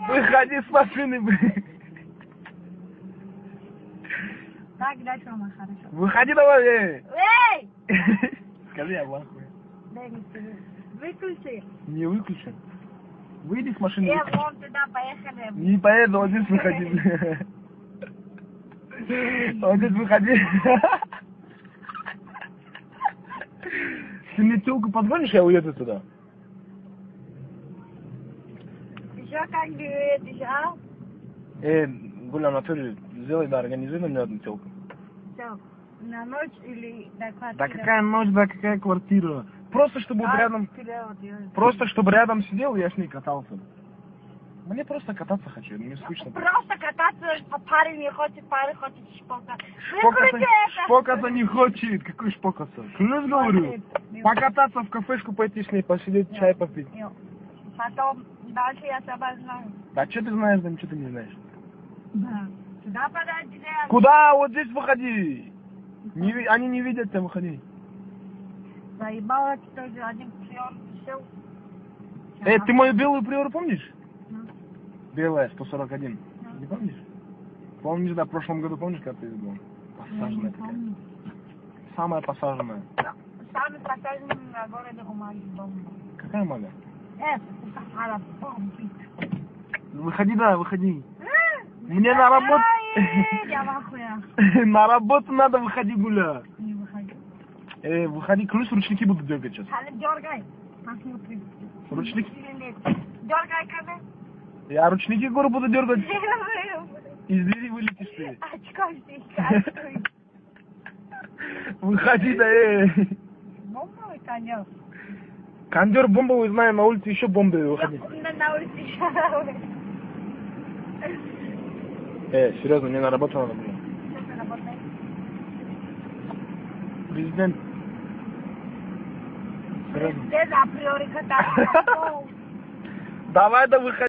Выходи с машины, блин. Так, дальше, мама, хорошо. Выходи давай, эй. Эй! Скажи, я в ахуе. Дай мне скажи. Выключи. Не выключи. Выйди с машины. Вон туда, поехали. Не поеду, вот здесь выходи, блин. Вот здесь выходи. Ты мне телку позвонишь, я уеду туда. Еще как говорит, а? Гуля, Анатолий, сделай, да, организуй на мне одну телку. Все. На ночь или на квартиру? Да какая ночь, да какая квартира. Просто чтобы вот рядом... Просто чтобы рядом сидел, я с ней катался. Мне просто кататься хочу, мне скучно. Просто кататься, парень не хочет, парень хочет шпокаться. Шпокаться не хочет. Какой шпокаться? Клянусь говорю. Покататься в кафешку, пойти с ней посидеть, чай попить. Потом дальше я тебя знаю. Да что ты знаешь, да ничего ты не знаешь. Да. Сюда подойди. Куда? Вот здесь выходи. Они не видят тебя, выходи. Заебало, что же один приор сел. Ты мою белую приору помнишь? Белая, 141. Не помнишь? Помнишь, да, в прошлом году, помнишь, как ты была? Посаженная такая. Самая посаженная. Самый посаженный на городе Умаги бомба. Какая мага? Сахара бомбит. Выходи, да, выходи. Мне на работу... Я в ахуе. На работу надо, выходи, Гуля. Не выходи. Выходи, клянусь, ручники буду дергать сейчас. Дергай. Посмотри. Ручники? Дергай, когда? Я ручники, говорю, буду дергать. Из двери вылетишь ты. Очкай. Выходи, да, Бомбовый кондер. Кондер бомбовый, знаю, на улице еще бомбы, выходи. На улице еще. Серьезно, мне на работу надо было. Что ты работаешь? Президент. Серьезно. Без априори кататься. Давай, да выходи.